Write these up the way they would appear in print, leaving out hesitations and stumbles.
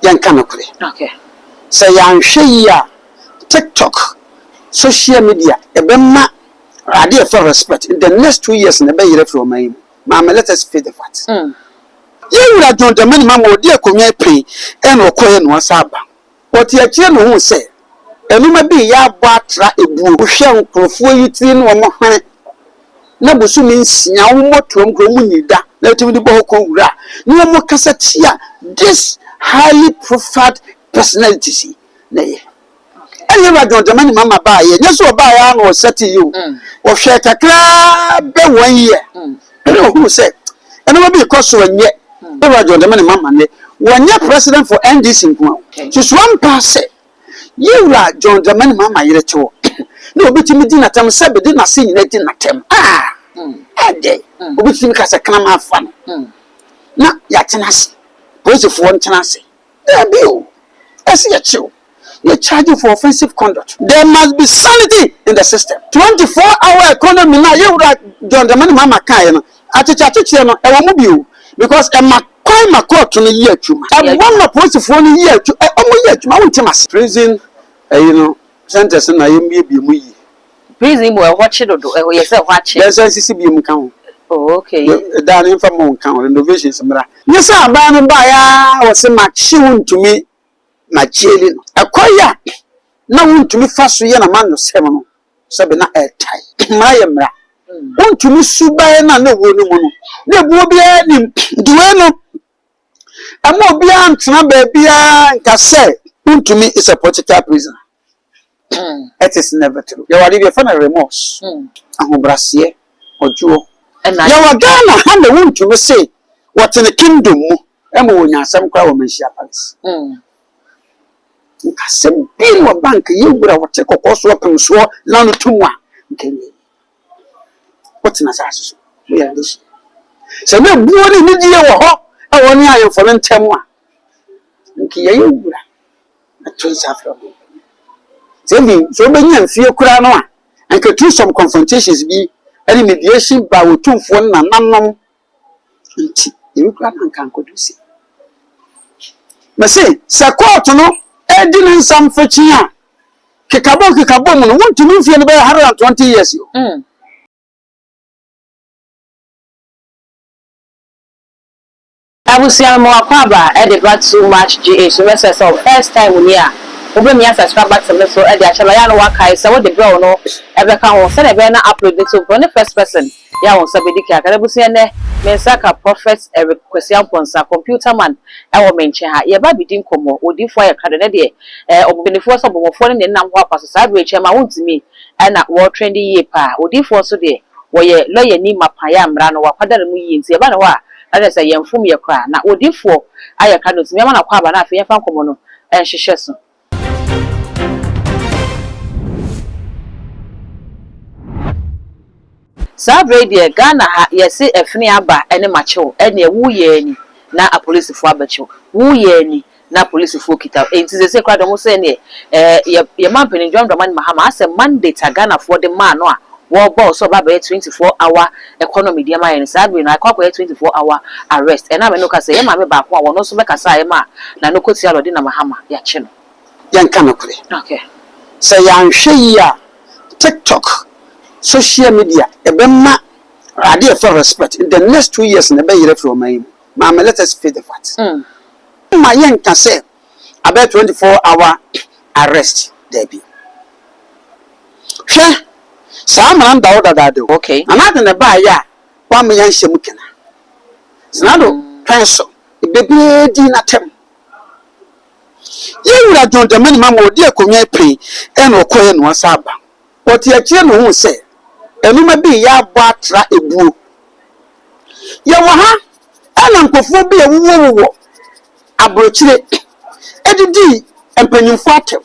yanka no kure Okay. say yan hwe TikTok social media ebema ade for respect in the next 2 years na be yere from my mama let us face the facts you wura John Dramani mama odi akonwa pe e na okoye no asaba oti akire no hu say enuma bi ya abo atra ebuo hwe nkrofo yitiri no mo hwan na bosumi nsia wo motom kro mu nyida na timi di bo ko wura ni mo kasa tia this highly profiled personality na ye any ba John Dramani mama ba ye nyeso ba ya no set you o hwe kakra be 1 year who say enuma bi koso anye be ba John Dramani mama ne wonye president for NDC nko so one pass you la John Dramani mama yire cho no obetimi di na tam se be di na se nyina di na tam ade obetimi kasa kana ma afa na ya tenase police for one tenase there be o esi ya chill you charge for offensive conduct there must be sanity in the system 24-hour economy na you la John Dramani mama kan no acheche no e wo mu bi o because e ma court no yi atuma e one of police for no yi atuma e omo yi atuma won temas prison you know sentence na yem bi mu yi prison boy watch it do you say watch it yes sisi bi mu kan oh okay da na infa mo kan renovations mra ni sa aba no ba ya wo se ma chi wontumi ma chieli no akoya na wontumi fa so ye na man no sem no sabe na airtie ma ye mra wontumi subae na wo no mu no na buo bia ni duwe no ama obi antena ba bia nka se wontumi is a political prisoner it is never true you are be fan remorse ahobrase ojuo ya wa Ghana ha na wontumi say what in the kingdom mu e ma wonya asem kwa wo manhia palace nka se bi no bank ye gura wote kokoso opem so na no tumwa nkenye what na sa so we are this se me buo ni die wo ho e woni ayefo no ntem a nki ye gura na twensa from so be nya fie kura no a anka through some confrontations bi any mediation ba wotumfo na nanom nti e kura na nka nkodusi mase sa court no e di nsam fachi a kekabo mu no wontumi fie no be 120 years yo abusia mo akwaba e dey back too much GH so first time we here obe mi subscribe back to me so e dey achala ya no wakai so we dey bro no e be kan won se na be na upload it so for the first person ya won so be diki akara busia ne mensaka prophet Eric Kwesiamponsa computer man e wo menche ha ye ba bidin komo odifo ya kade ne de obenefo so bomofo ne nam ho apaso sa be che ma wontimi e na wo trendy ye pa odifo so de wo ye lawyer ni mapaya amra no wakwadare mu yi nti e ba ne wa ada say yemfum ye kra na odifo ayeka no timi ma na kwa ba na afi ye fa komo no enhwehwe so Sabrade Ghana ha yesi efni aba ene macho ene wuye ni na a police fo abacho wuye ni na police fo kita enti se kwa domo se ne ye man John Dramani Mahama ase mandate Ghana for the man no a wo bo so ba 24-hour economy dia ma yen Sabrade na akwa 24-hour arrest ena me no ka se ye ma me ba ko a wono so be kasa ye ma na no kotia Lord na Mahama ya che no yanka no kure okay say yan hwe ya TikTok social media ebema ade for respect in the next 2 years na be yere from my mama let us face the facts ma yanka say about 24-hour arrest there be hwe sa man da oda da de okay another na ba ya wa me yan hye mukena zinado penso ebebe di na tem ye wura John Dramani mama odi akonwa pe e na okoye no asaba oti akire no hu say enuma bi ya abo atra ebuo ye wo ha ana nkofo bi ewuwo abrochire edidi empanyimfo atem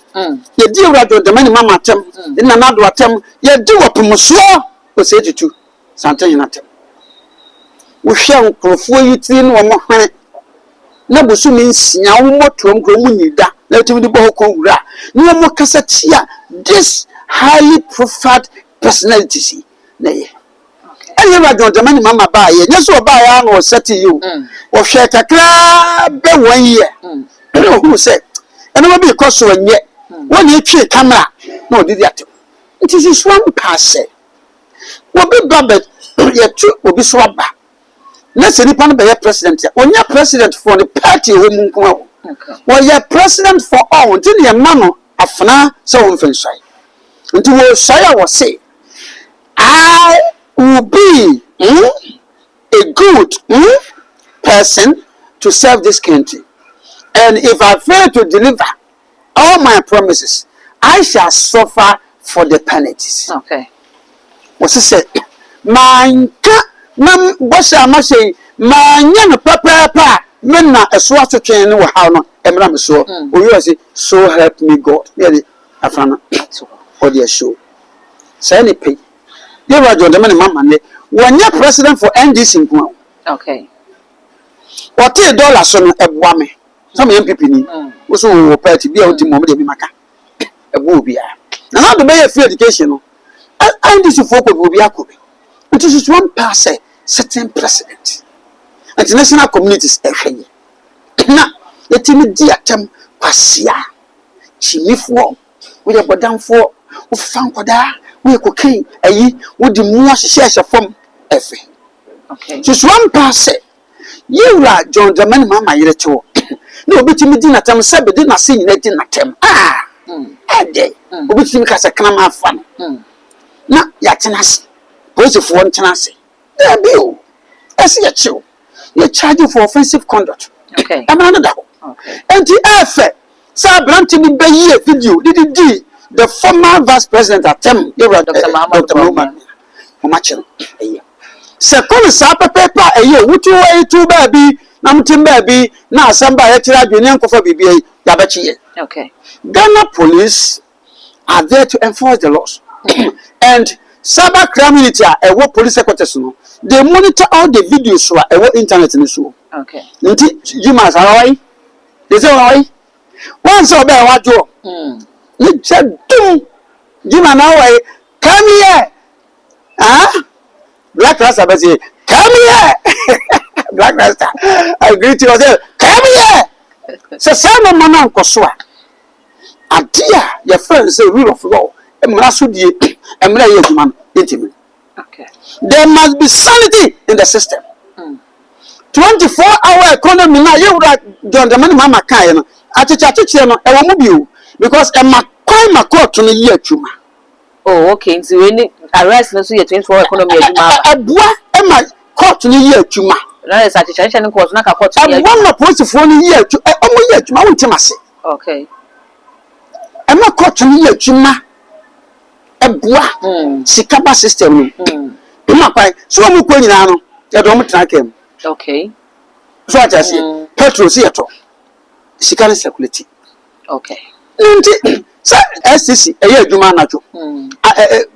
ye di wura John Dramani mama atem na nado atem ye di wopomuso o se tutu santan atem wo hwe nkofo yitiri no mo hwan na bosumi nsia wo motom kro mu nyida na timi di bo ko wura ni mo kasa tia this highly profiled personality na ye any ba John Dramani mama ba ye nyeso ba ya no set you wo hwe kakra be 1 year who said and will be a cost when yet when you treat camera no did that it is one pass will be babet yet two will be swab back let's say the be president when you're president for the party whom well you're president for all until your man afna so unfensai until we say was say I will be a good person to serve this country. And if I fail to deliver all my promises, I shall suffer for the penalties. Okay. What's it say? Man, what shall I say? Man, papa, men a swat to train no how no, Emram so. We say, so help me God. Nearly a fan or the show. Say any pay. You are the money, mamma. When you're president for NDC, okay. What $10 son a woman? Some MPP also party be out in moment be maka. A booby. Now the way of free education. NDC folk will be a copy. It is one pass certain precedent. International communities every now the timid diatem Quasia. Chimney for with a bodam for who found we cocaine, would the more shares of form every. Okay. Just one pass. You are John the man, mamma, you're too. No, but you didn't attempt, said, but did not see it in attempt. Ah, a day, which you cast a clam of fun. Now, Yatanasi, was if one tenancy. There be, I see a chill. You're charging for offensive conduct. Okay, I'm another. Okay, and the effect, Sir Branton by year video, did indeed the former vice president attempt, you were Dr. Mahmoud Omachel. Second supper paper a year, which you way to baby, Namtin baby, now somebody actually union for BBA, Yabachi. okay. Ghana police are there to enforce the laws. And cyber criminality, a war police secretary, they monitor all the videos for a war internet in the show. Okay. You must allow. They say, why? Once or better, what you? You said, do Jim and I come here. Ah? Black Rasta say, come here. Black Rasta, I greet you. Come here. So, some of my uncle Swa. And dear, your friends say rule of law. And Masudi, and Mray, intimate. Okay. There must be sanity in the system. 24-hour economy now. You like John the money, Mama Kayan. I teach you because a my court to the year chuma. Oh, okay. So when arrest no so 24 economy aduma e ma court ni year chuma. Na is attention court na ka court year. One na police for ni year chu e omo year chuma won temase. Okay. E ma court ni year chuma. Ebua. Sikaba system ni. Ma kwai so mu ko nyina no e do mo tena kem. Okay. So atase petrol si eto. Sikari circulate. Okay. Nti SCC eye adwuma anajo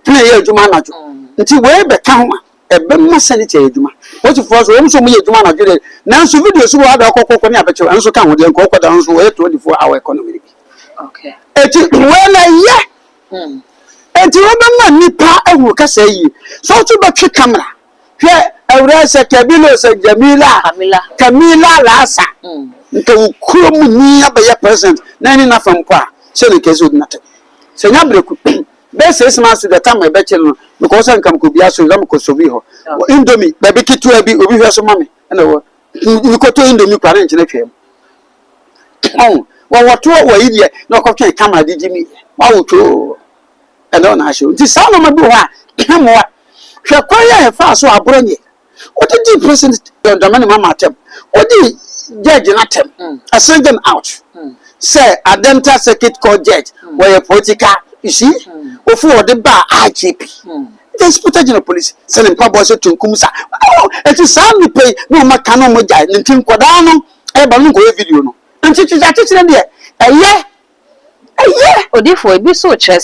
plan eye adwuma anajo nti we be ka ho e be ma sanity adwuma what for so we so mu adwuma anajo de na so video so wa da kokoko ne abeche anso ka ho de kokoko da nso we 24-hour economy. Okay. Eti we na ye eti we be ma nipa ehu ka say yi so to be twe camera hwe awura se kabilo se Camila Lasa nka ukuro mu ni abaye president na ni na fampa se le kezo dinate se nya breku be se sma so the time e be chelo because an kam ko bia so lam ko so bi ho indomie be be kitu abi obi hwe so mame na wo ni ko to indomie kwa nche na twem wo woto wo yi de na ko twen camera di jimi wa wo to e no na show ti sa no ma bi ho a mo hwe kwa ya fa so abronye what did the president the man mama tell what did judge not tell I sent them out say Adenta circuit court judge where political you see for the bar IGP they spotted in police selling papa so to kumsa oh it is sound pay no ma kanu mo jai ntin kwada no e ba no go video no nti chichi there odifo e bi so kire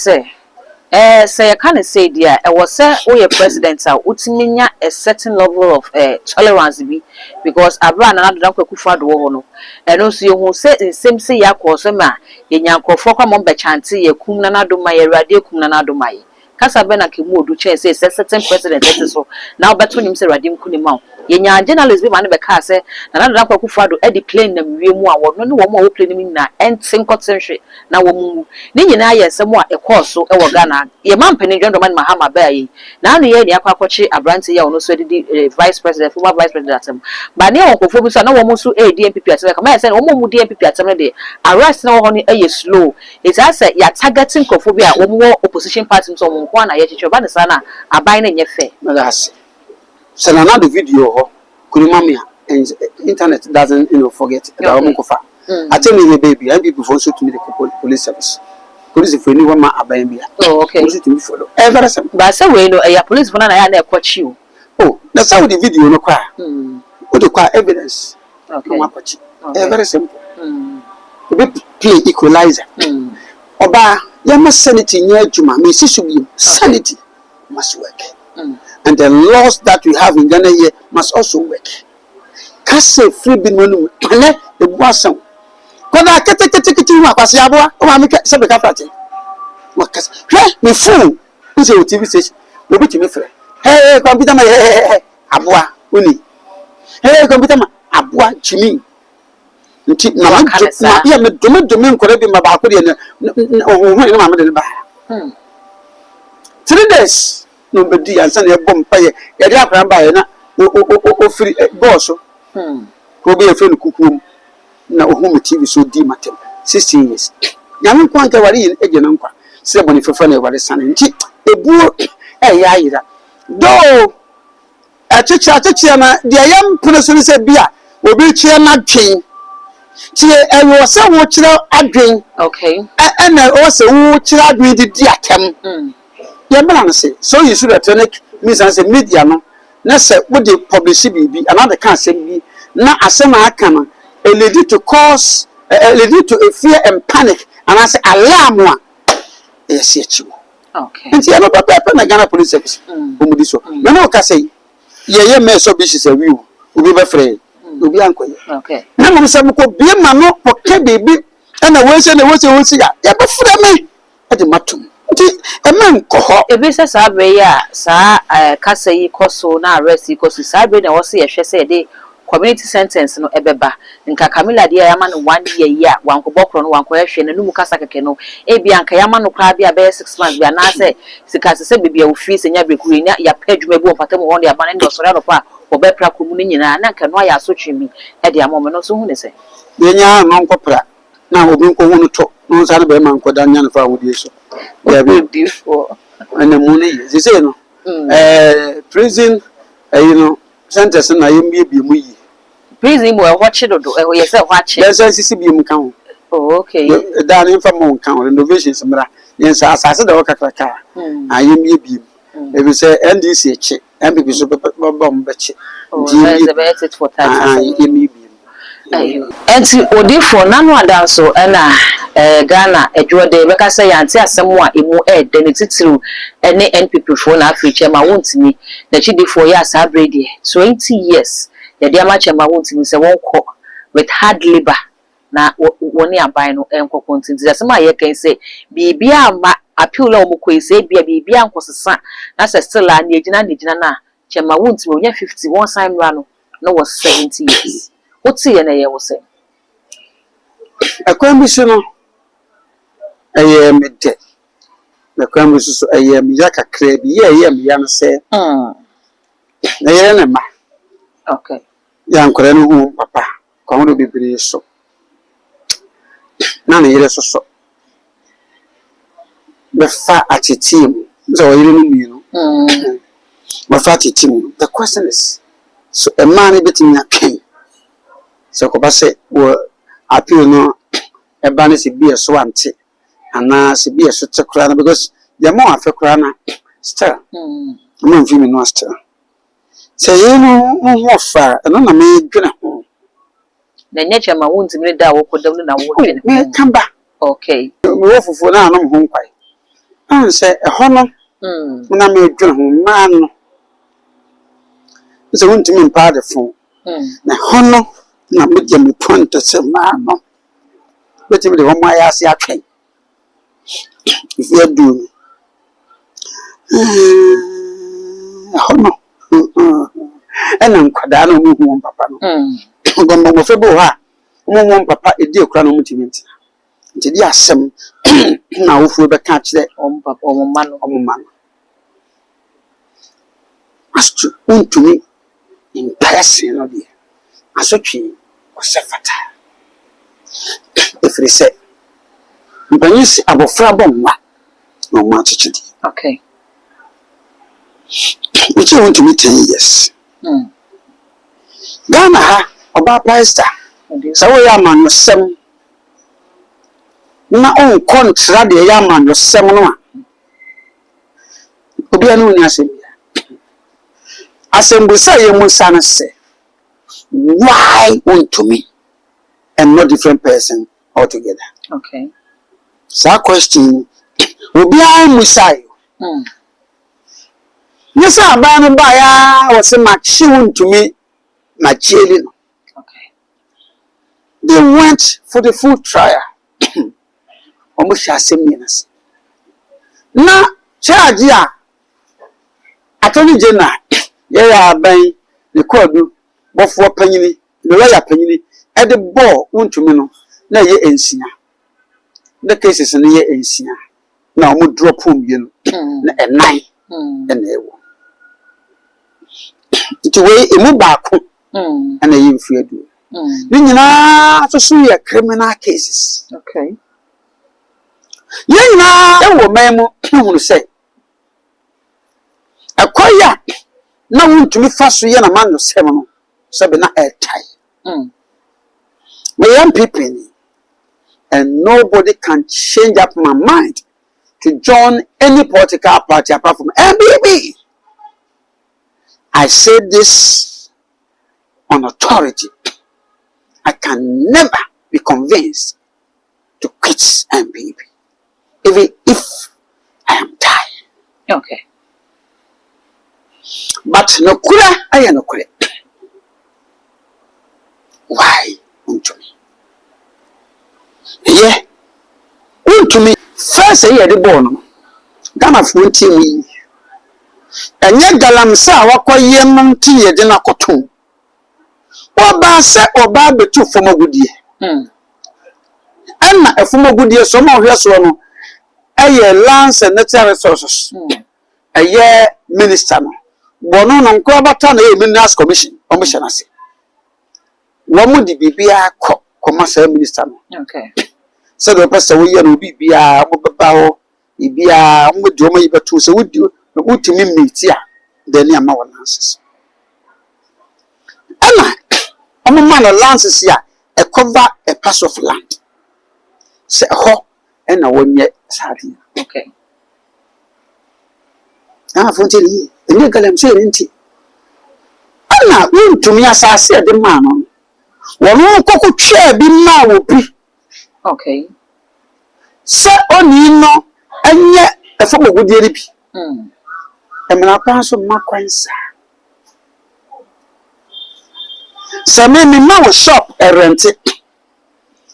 say you can say there was say we president utiminya a certain level of tolerance bi because abra na do kwakufa do ho no and also you hu say same say yakọ ma yenyankofo kwa mo be chante yakum na nadoma ye rade kum na nadoma ye kasa be na kemu odu che say certain president that so now beto nim say rade mku ni ma yenya journalist bi ma ne be ka say na na kwa Akufo-Addo e di plane na wie mu a wo no wo ma wo plane mi na ente nkotenhwe na wo mu ni nyina ye nsem a e course so e wo Ghana ye man panin John Dramani Mahama ba yi na no ye ni akwakoche abrante ya ono so di vice president former vice president atem ba ne won kofo bi so na wo mu so DNPP atem ka ma say wo mu DNPP atem ne de arrest na wo ni e slow it has ya targeting kofo bi a wo mu opposition party so wo kwa na ye chicho ba ne sana aban na nye fe that's so now the video kurumamia and internet doesn't forget about Munkofa. I tell you baby and people also to me the police service. Police if anyone ma abambia. Oh okay. Police to me follow. Ever some but say we no police for na ya kwachi you. Oh, that's how the video no kwa. What the kwa evidence. Okay. No kwachi. Very simple. We play equalizer. Oba yama sanity near juma me should sanity must work. And the laws that we have in Ghana here must also work. Kase free bin monu ane e buasan. Koda kete ma kwase aboa o ma me se be ka frate. Wakas. He me phone. Who say TV station. We be me frɛ. Hey computer ma hey aboa oni. Hey computer ma aboa chimi. Nti na ma ya me dome nkore bi ma ba ko de na o ho ma me de ba. 3 days no be di ansa na bom paye ya dia akran ba ye na o free boss ko be e kukum na o hu TV so di matem 16 years nyame kwa nka wari e je na nkwa se boni fefa na wari san nti ebuo ya yira do achichi na de yam puno so se bia obi chie na dwen tie e wo se wo chira adwen okay na o se wo chira adwen di atem say so you should electronic means as a media no na say with the publish bibi another can say bi na asema aka no lead to cause lead to a fear and panic and I say alarm one yes you okay and you know papa na Ghana police service omudi so me no ka say ye me so bi say we obi be free obi ankoye okay na mo say ko bi ma no poke bibi na we say ya be free me e de matum ebe se sabe ya sa kasa yi koso na arrest yi koso sabe na wo se ye hwe se de community sentence no ebeba nka Camilla de ya ma no 1 year ya wankobokro no wankohwe na numu kasa keke no ebi anka ya ma no kwa bia be 6 months bia na se sika se bibia ofi se nya bekuri nya ya padwuma bi wonfata mo won de aba na ndo sore no pa obepra komu ni nyina na nka no ya so twemi e de amom no so hu ne se yenya no nkopra na obi nko hu no to no sare be man koda nya no fa wodi so ya be difficult and money you say no prison you know sentence na yemi bi mu yi prison mo e hoche dodo e ye se hoche yes sisi bi mu kan ho oh okay da na mfa mo kan renovations mra yensa asase da wakakraka ayemi bi e bi say NDC eche MPP so bom beche ndi the best it for time yemi bi enti odifo nanu adanso na Ghana edwode beka say yanti asemu a emu de ne titiru ne NPP fo na afiche ma wontimi na chidifo ya sabrede 20 years ya dia ma chema wontimi se wonko with hard labor na woni aban no enkoko ntinti asema ye kan say bibia ma appeal o mko ise bibia nkosesa na se still na ejina na chema wontimi onya 51 sign rano no was 70 years what's ye na ye wo say akwambiso no mede na kwambiso so ya kakra bi ye ya no se na ye na ma okay ya nkore no hu papa kwa hono bibiri so na yere so be fa atitim so yere no mi no be fa atitim the question is so a man betting na ken so ko ba se wo appeal no e ba ne se bi so ante ana se bi so tekura na because the more afekura na still mo mfi mi no still say you know mo fa no na me dwena ho na nyeche ma wonti mi da wo kodam na wo dwena me kamba okay me wo fufu na no ho nkwai an say e ho no na me dwena ho ma no so wonti mi mpa de fo na ho no na me je me point se ma no wetin me de ho ma ya se atwen if you do ho no and nkwadaa no mu papa no gombo fe bo ha mu papa edi ekura no mutimenti nti di asem na wofu be ka kire papa omma no astu untumi impress no dia asotwe osefata efrise mbanyisi abofra bomwa no ma chichidi okay which you want to meet 10 years Ghana ha oba pastor so we ya man no sem na on kontra de ya man no sem no a obi anu ni asembu say ye mu sana say why unto me and not different person altogether okay so question obi anu say yes abanu ba ya was machi unto me na cheli no okay they went for the full trial omo sha seminas na charge ya attorney general ya ban the kodu bofo panyini the lawyer panyini e de ball untumi no na ye ensia the cases no ye ensia na omo drop home ye no na enai na ewo it way emu baako na ye mfu adu ni nyina so ye criminal cases okay ye nyina e wo memu hunu say akoya na wuntumi faso ye na man no sem no sabe na airtime we young people and nobody can change up my mind to join any political party apart from MBB. I say this on authority. I can never be convinced to quit MBB, even if I am tired. Okay. But no kura, I am no kura. Why unto me? Yeah, unto me. First, I had the bone. Ghana for me. And yet, Galamsa, what quite yam tea, dinner cotton. Or Bassa or Barbe too from a good year. And a form of good year, some of your son. A year lands and natural resources. A year minister. Bono non Crabatan, a Minas Commission, Commissioner. One would be a commercial minister. Okay. So the person will be a mobile, be a would but to so would you to me meet here, then near my lances. Emma, I'm a man of lances here, a cover a pass of land. Say ho, and I won't yet sadly. Okay. Now for you, the nigger I'm saying, Anna, won't to me as I said the man on. One cocoa chair be now will be. Okay. Say on you know, and yet a form of good year. And when I pass on my coins, so maybe now shop a rent it.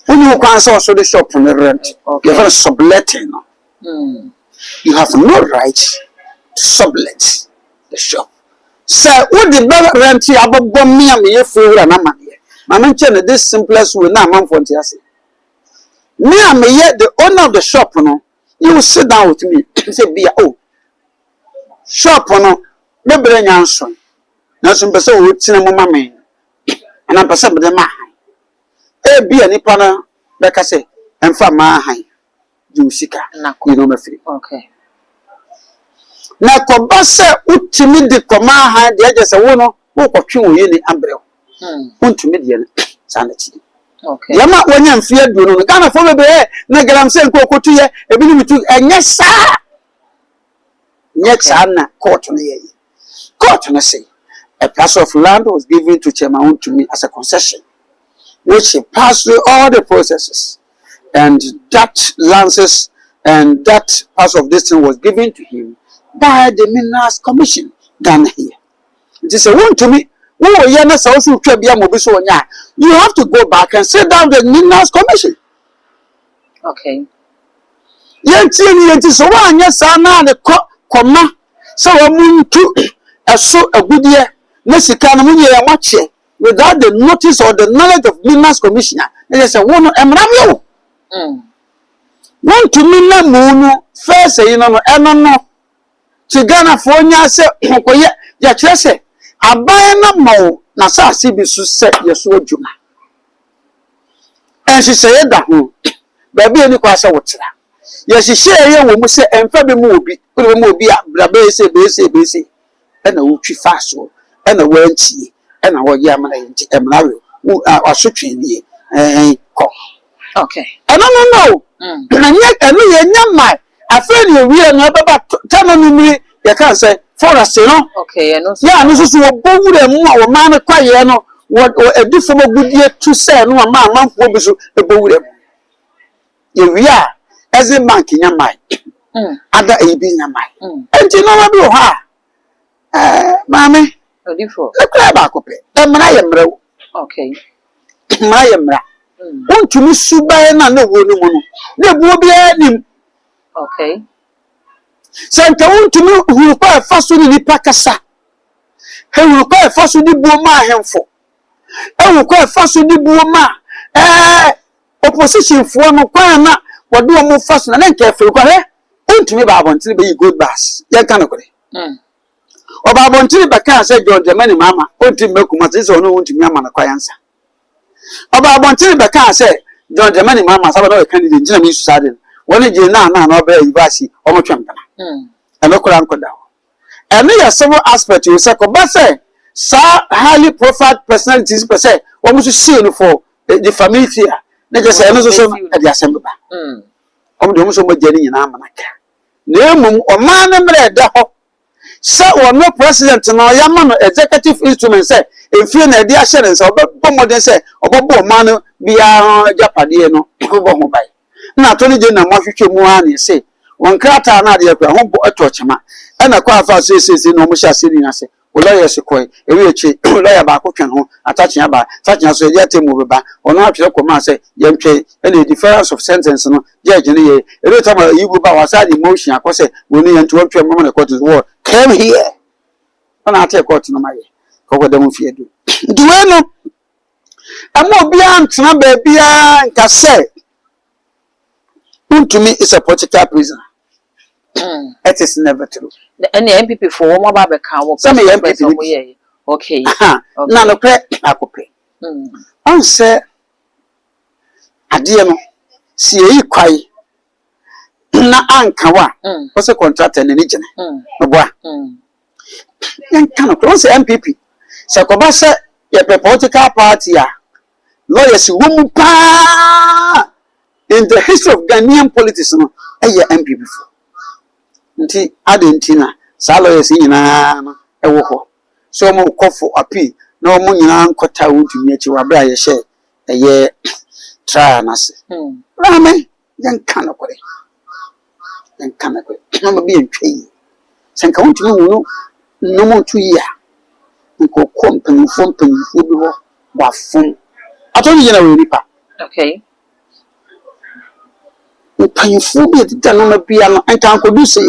When you can also the shop from the rent, you're going to subletting. You have no right to sublet the shop. So, what the better rent you have a bomb me and me for an amount. I mentioned this simplest way now, man, for me. And me yet the owner of the shop, no, you will sit down with me and say, be oh, shop, no, maybe an answer. Now, some person would see a mamma, and I'm person with the man. A be any partner, like I say, and for my high, you seek you know, my free. Okay. Now, Kobasa, would to me the command high, the edges a woman who got you in the umbrella. Unto median sanity. Okay. Yama when you fear do no Ghana for be na galam say nkoko to ye e bi ni tu enye sa na court no ye court no say a piece of land was given to Chairman to me as a concession which he passed through all the processes and that lances and that part of this thing was given to him by the Minas Commission Ghana here. It is a one to me. You have to go back and sit down the Minas Commission. Okay. Yes, one, yes, I know the comma. So I'm to a so a good year. sika no munye ya mwache without the notice or the knowledge of Minas Commissioner. They say wono emramyo. Want to minna munu first you know no. Tigana for nya se koye ya kire se aban na mawo na sa se bi su se yeso adwuma. En hyehyɛ da ho baabi ani kwa sɛ wotira yɛ hyehyɛ yɛ wɔ mu sɛ emfa be mu obi wo mu obi abraba ese ɛna wotwi faso ɛna wantie ɛna wɔyɛ amana yɛnti emrawe asotwe nie kɔ okay no na nyɛ ɛno yɛ nyama afɛ ne wie no baba tano numri yɛ kan sɛ forest no okay no ya no so wo bowura mu a wo ma ne kwaye no wo edufo magudie tu sɛ no ma amanfo bi so ebowura mu ye wi a eze bank nyamai ada ebi nyamai enti no ma bi ho a maame odifo ekra ba ko pe emra ye mra okay ma ye mra wontumi suban na wo no mu no na buo bi anim okay senta wontumi huru kwa faso ni nipa kasa huru kwa faso ni buo ma ahemfo ewu kwa faso ni buo ma opposition fo no kwa na wode o mu faso na nke afiri kwa he wontumi ba abontiri be good bass ye kan kore oba abontiri ba kan say John Dramani mama wontumi mekuma say so no wontumi ama na kwa yansa oba abontiri ba kan say John Dramani mama saba no candidate njina mi susade woni je na oba yibasi o mo twempana emekura nkoda ene ya several aspect you say ko ba say sa highly profile personalities per se o mo so see no for the family here na je say eno so e dey assemble ba o mo de mo so mo je ni nyina amanaka na emum o ma ne mre da ho say o no president no ya ma no executive instrument say efie na dey ahye say o modern say o bo ma no bia japade no bo ho bai na to ni je na mo hwehwe mu ha ne say won krata na de akwa ho bo atochema na kwa afa so no mo sha se ni ase o lawyer se koi ewe echi lawyer ba ko twen ho atachia ba tachia so ye temu beba ono atwere ko ma se ye ntwe na difference of sentence no judge ne ye ewe tama yibu ba wasa the motion akose woni ye ntwe twen mo na court is war come here ona ate court no ma ye ko ko dem fie do duwe no ama obi antena ba bia nka se untumi is a political prisoner. It is never true. Any MPP for one about the cow. Some MPP. Okay. Now no pre akope. On say adie no si eyi kwai na anka wa. O se contractor na ni gene. No boa. Yan kan no say MPP. Se ko ba se ye political party a lawyers wo pa in the history of Ghanaian politics no MPP for. Nti adentina sa lawyers nyina no ewo ho so mo kofo appeal na mo nyina nkota wontumi achi wa bra ye hye eye try na se rame yan kan akore no mo bi entwe senka wontumi wonu no mo tu ya nko kompanifo bi ho wa fun atoni nyina we nipa okay kompanifo bi tita no na bia no anka nkodu se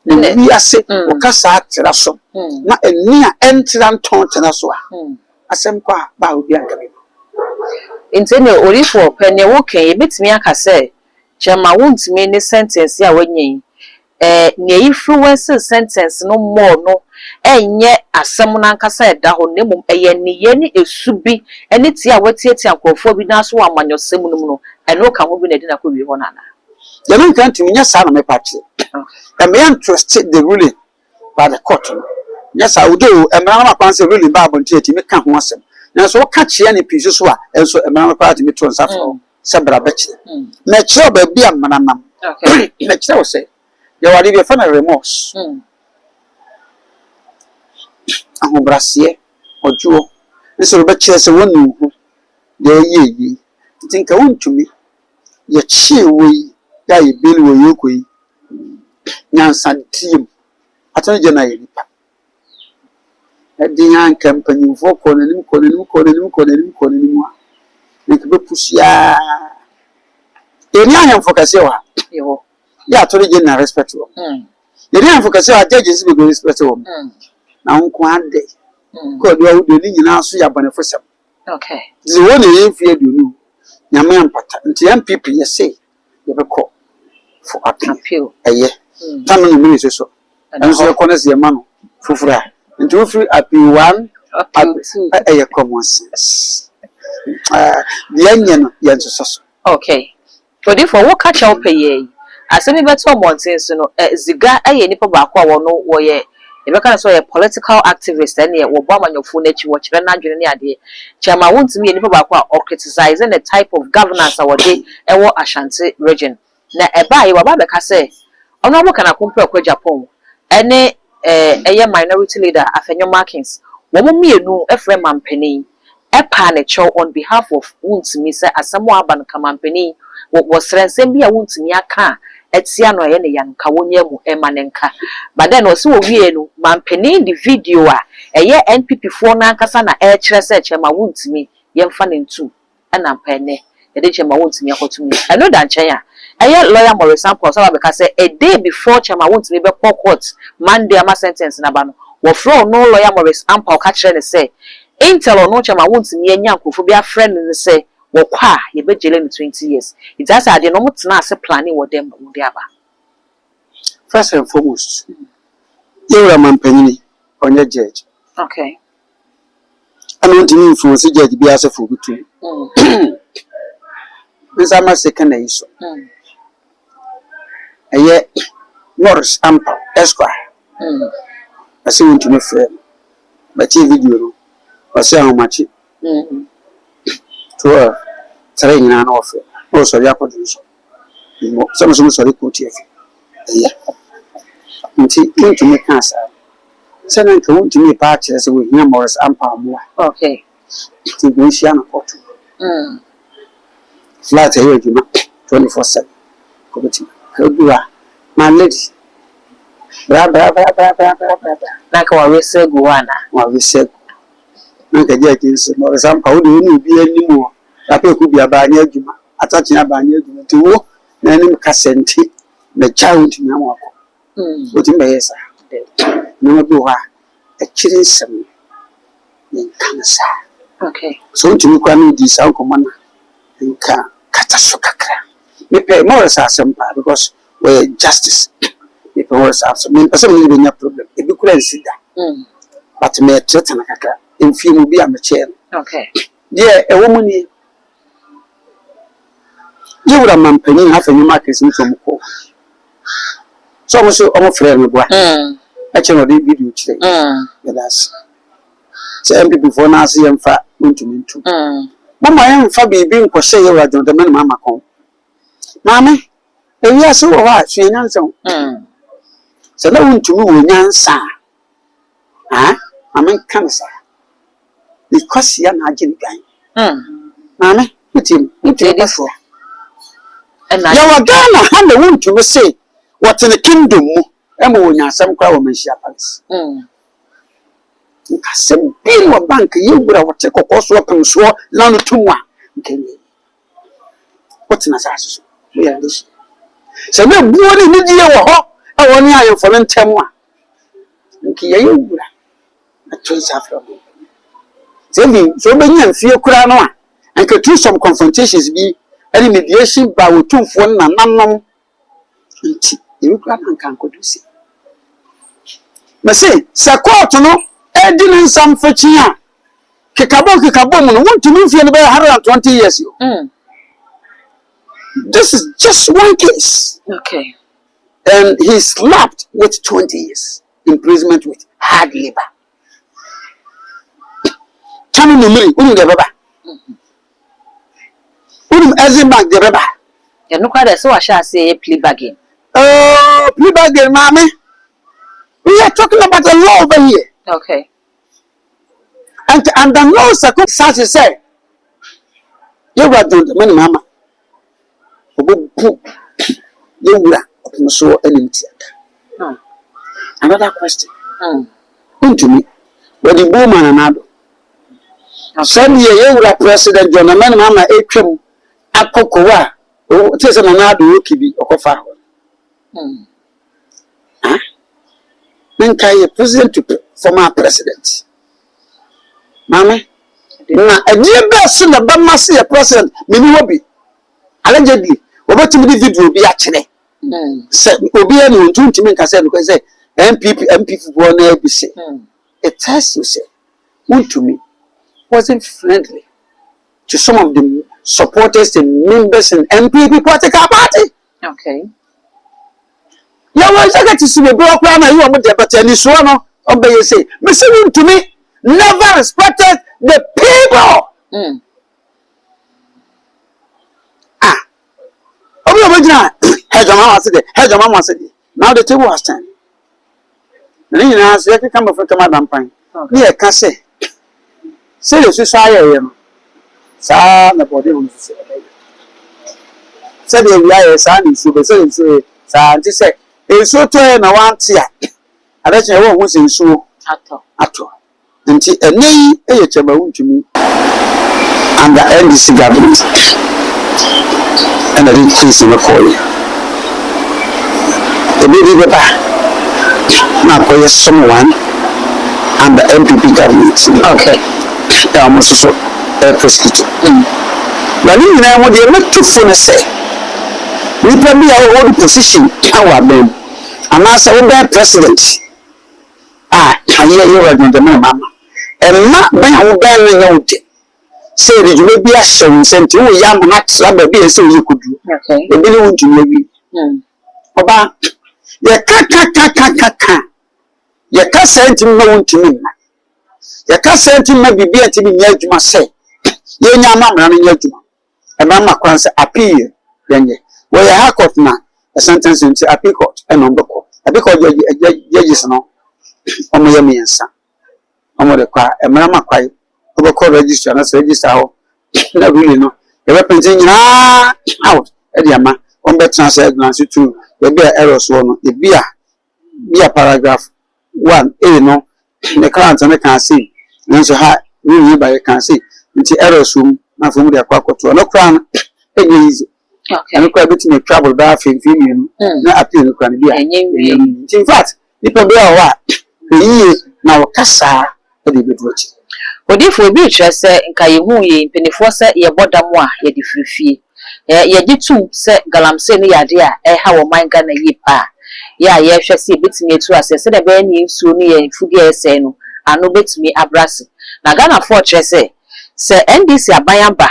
ni ase o kasa atira so na eni a entira nton tena so a asem kwa ba obi agabe intene orifo pene wo kan ebetimi aka se chema wontimi ne sentence a wanyin ne influence sentence no more no enye asem na nkasa eda ho ne mum eye ne ye ne esubi ene ti a watieti ankofo bi na so amanyosem no mu no eno ka ho bi na di na ko wi ho nana the man can't mean sa na me pache and me trusted the ruling by the court. Yes, I would do a man of fancy ruling by bonti me can ho asem. Na so catch any pieces so and so a man of party me to suffer sabra betch. Na cho ba bia mananam. Okay. Na cho say you are the fan remorse. Ahun brasie ojuo. Nso be che se wonu hu. Ye ye. Think I want to me. Ye chi we ya ibeli wo yokoi nyansa team atone je na yipa edi yan company fo ko nanim a nek be pusia eni ahem focus wa yo ya atone je na respect wo eni ahem focus wa judges be go respect wo na nko ade ko do awu ni nyina so ya bane fosam okay zi woni yemfi aduonu nyame ampata nti MPP ye say ye be call for appeal eye tam no mi so enso ye kono se ma no fufura nti wo free appeal 1 appeal 2 eye common sense the onion yenso so okay for the for what catch up ye asemi beto mountains no ziga eye nipa ba kwa wono wo ye ebeka so ye political activist and ye wo bo amanyofo na chi wo kire na adwene ne ade chama wontimi ye nipa ba kwa or criticizing the type of governance awode ewo Ashanti region na eba ye wa ba beka say ono abo kana kompre kwa Japan ene eye minority leader Afenyo Markins wo mo mienu efre mampani epa ne chow on behalf of wontimi say asemo aba no kamampani wo srensem bia wontimi aka etia no ye ne yanka wonya mu emanenka but then osi wo wie no mampani the video a eye NPP fo na ankasa na e kire se chema wontimi yemfa ne ntu na mpene ye de chema wontimi akotumi eno da nchen a eye lawyer Morris Ampao so be ka say a day before chema wontimi be court Monday ama sentence na ba no wo fro no lawyer Morris Ampao ka kire ne say intel no chema wontimi anya nkofo bia friend ne say wokwa ye be jele in 20 years it has ade no mutena ase planning wo dem wo dia ba first and foremost you mampanyini onye judge okay ana ntimi influence judge bia se fo bitu bisa ma second iso eye Morris Ampao Esquire asi ntimi frɛ ba ti video no ɔsɛ ahomachi to tare nyina na ofe o so ya kodu so mo so so ko ti efi eya nti ntumi ka sa se na nka ntumi pa kire se wo hia Morris Ampao mo okay ti bi hia na kotu flat ayo juma 24/7 ko beti ko duwa ma lady bra na ka wa wese go wana wa wese nka je kinse Morris Ampao de ni bi animu ape ku bia ba nya adwuma atache na ba nya adwuma ti wo na nim kasenti na child nya mo akọ o ti me yesa no do ha e kiri nsem ni kansa okay so ntumi kwa no di sa nkomo na nka kata so kakra me pay more asem pa because we justice me pay more asem me person ni be nya problem e bi kura nsida but me threaten kakra emfi mu bi am che okay ye e wo mu ni yewura mampani Afenyo Markins nso mko so mo so omo frɛ me boa a che no de video chire that's so MPP for na ase yemfa ntumi ntu mama yemfa bibi nkɔhye yewura John Dramani mama kon maame ewi ase wo ha hwe nyansa so na ntumi wo nyansa maame kan sa because ya na agye gan maame utim before ya wa Ghana ha na wontu say what in the kingdom mu e mo wonya asem kwa wo manhia palace nka sem bi wo bank yewura wote kokoso opem so na no tumwa nkenye what na sa so we are this se na buo ni die wo ho e woni ayefo ntem a nki yewura na twisa from so be nya mfie kura no a nka through some confrontations bi any mediation by wotumfo na nanom nti ebi kura na nka nkodusi me say sa court no e di nsam fachi a kekabo mu no wontumi mfie no be 120 years yo this is just one case okay and he slapped with 20 years imprisonment with hard labor tanu no miri unu de baba Ezimbag de beba. Ya no kwada so washa say play bargain. Oh, play bargain, mommy. We are talking about the law over here. Okay. And the law circumstances say, you were doing the money, mama. You were so enmity. Another question. To me, what the woman and Ado. Some year you were President John Dramani mama etwem akokowa o tese na na do okibi okofa nka ye president to former president Mama, na a best in the Bamasi president, maybe will be. Allegedly, over to the video be actually. Said, Obi and you to make a say because say MPP for an ABC. It has to say, who to me wasn't friendly to some of the supporters and members in MPP political party. Okay. Yeah, well, I get to see the block plan. You want to but any so no. Obey say, Mr. to me never respected the people. Now the table was turned. And you know, I can come from Madam Pine. Yeah, can say the society. Son, the body will say. Said the son is super saying, son, to say, it's so turn around here. I let you know who's in so at all. Until a knee, a chamber to me, and the NDC government. And I didn't chase him a call. The baby back. Now, for someone and the MPP government. Okay. They are almost so prosecuted. But you know what they make too funny say. We probably our own position, our name. And as a bad president. I hear you are the mama. And not by our bad say that you may be a son sent to a young max baby so you could do. Okay. The billion to maybe. Oba, ya ka. Ya ka sent him no to me. Ya ka sent him maybe be at me near to my say. Ye nyama running yet. A mamma can't appeal. Then ye. Where a court now, a sentence into appeal court and on the court. A because judges no. Omo yemi ensa. Omo de kwa, a mamma quite. Call register and register how that really no. The weapons in out. Ediama, on better translate glance to the beer errors one, the beer paragraph 1, no, the clients and I can see. And so high, really by can see. Into errors room, not from their quack to no crown, easy. And look a bit in a trouble bath in female, not appeal to can be. In fact, people be a what? The year now, Cassa, a bit rich. Odifo bi twa se nka ye hu ye mpenefo se ye bodam a ye difrifie ye gitu se galamse ne yade a ha wo manga na ye pa ya ye hwe se betimi etu ase se de be ni nsuo ne ye fudi ese no ano betimi abrase na Ghana for se NDC abayamba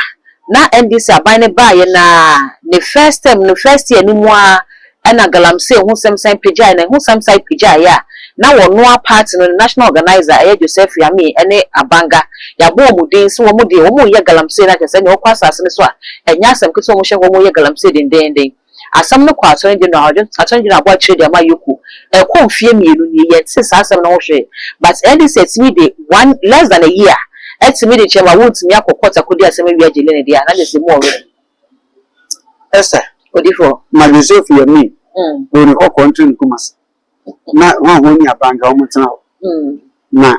na NDC aban ne ba ye na the first year ni mu a na galamse hu semsan pejai na hu semsan pejai ya na wonua party no national organizer Joseph Yami ene abanga ya bo omuden so omudi omo ye galamse na kese ne okwasa asem so a enya asem keto omo hye omo ye galamse den asem no kwaso ne no aton na abo chire de ma yoku e konfie mienu ni ye tse asem no hwe but early set me dey one less than a year etimi de chema wontimi akokota kodi asem wi agele ne dia na de se mo we Esther Odifo ma Joseph Yami we ni ko country nkumasa na won ni abanga o mutena na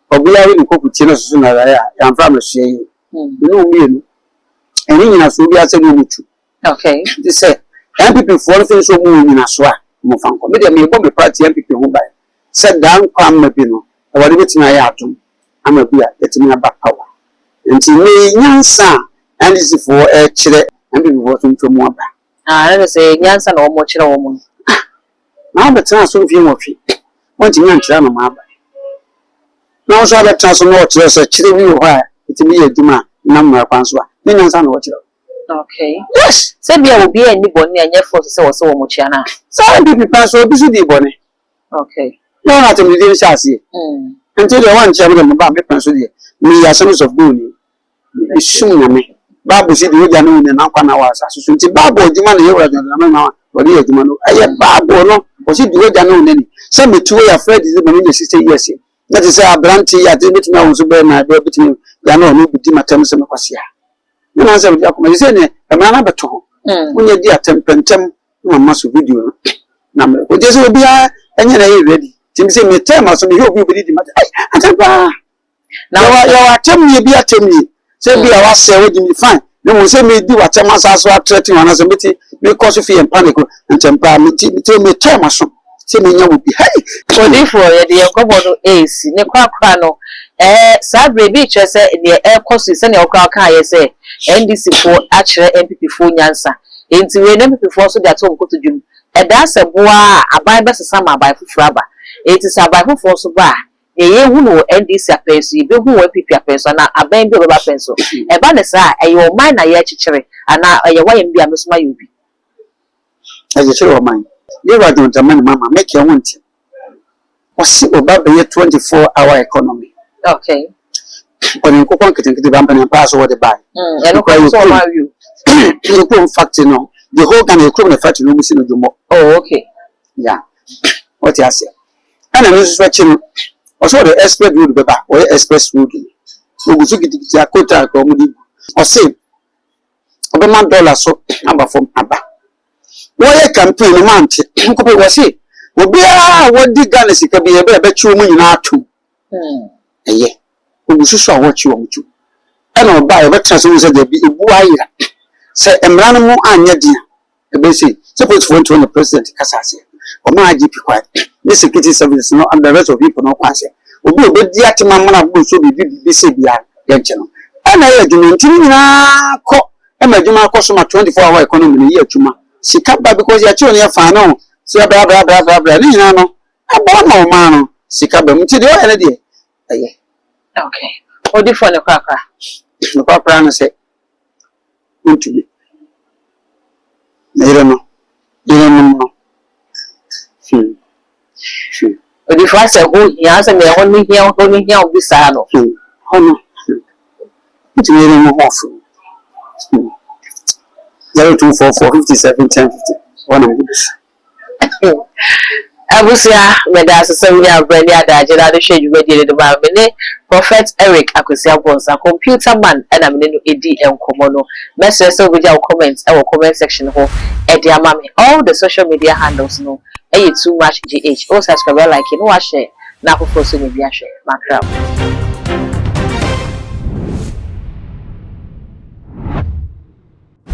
obia we ni kokuti na susu na ya amfa mahye yi no mienu eni nyina so bia se ni mutu okay they say MPP for things so mu nyina so a mo fanko me de me bo me party MPP ho bai se dan kwam mabi no e wode betina ya atom amabia etimi aba power enti me nyansa and this for kire MPP for things so mu aba na say nyansa na o mo kire wo mu now the transfer of you want to answer no maba now so that transfer no to say chire wi ho it me aduma na mra kwanso a me nyansa no chire okay yes say bia obi ani boni anya force say wo se wo mo chia na so MPP pass obi su di boni okay no na to me dey shase until the one chairman me ba me penso dey me ya sense of goal ni isum na me babu si di wo ja no ni na kwa na wa asaso so nti babu oduma na ye wa ja na na wodi aduma no aye babu no o si di wo ja no ni say me tuwe ya Fred is me 60 years that is say abranti ya dey betimi awon so be na dey betimi ya no no bidi matem se me kwase a you know say akoma say ne e ma na beto unye di atempentem mama so video na me o je say obi a enye na ye ready tim say me tema so me he obi di matem ai ataba na wa atem ye bi atem ye say bi a wa say we di me fine no mo say me di wa atem asaso atretin wana say meti me cause fear and panic ntempa me tema so say me nya obi hey so therefore ye de yakobo no AC ne kwakwa no Sabre bi chere say the air cost is na okra kan ye say NDC for actually MPP for nyansa enti we MPP for so that to mkoto dwum da se boa abai be sesa ma abai fufura ba enti sa abai fufura so ba ye hu no NDC apenso ye be hu MPP apenso na abai bi be apenso ba ne sa ye o man na ye chichire ana ye wa ye bia mesoma ye obi aye chire o man ye wa don taman mama make you want wasi oba be 24-hour economy. Okay. When you go on kitchen and pass over the buy. And look how you. You go fact no. The whole can you come fact no missing no more. Oh, okay. Yeah. What you say? And I'm just watching also the express road be back or express road. We go to get the quota or mudi. Or say Obama dollar so number from Abba. Why campaign no man you go be say obi a wodi Ghana sika be e be chu mu nyina ato. Eye. Ogususu a wachi wo mutu. E na oba e be tena so say da bi ebu ayira. Say emra no mu anya dia. E be say suppose for the president kasa ase. O ma agi quiet. This security services no and the rest of people no kwase. Obi obedi atema mana bu so bi say bia ye nche no. E na ye adwuma ntini nyina kọ. E ma adwuma kọ so ma 24-hour economy ni ye adwuma. Sika ba because ya chi no ye fa no. So bra ni nyina no. Aba ma o ma no. Sika ba mti de o ene de. Aye. Okay. Odi for the kwakwa. No kwakwa no say ntumi. Ire no. Odi for say go ya say me ho ni hia obi sa no. Hono. Ntumi ire no hofu. 0244 57 1050. One of this. Abusia meda asesemi abrani adaje na de hwedwuma die de ba me ne Prophet Eric Akosia Bonsa computer man na me no edi enkomo no message so be your comments e comment section ho e de ama me all the social media handles no too much gh o subscribe like no wa share na afofo so me bia hwe makra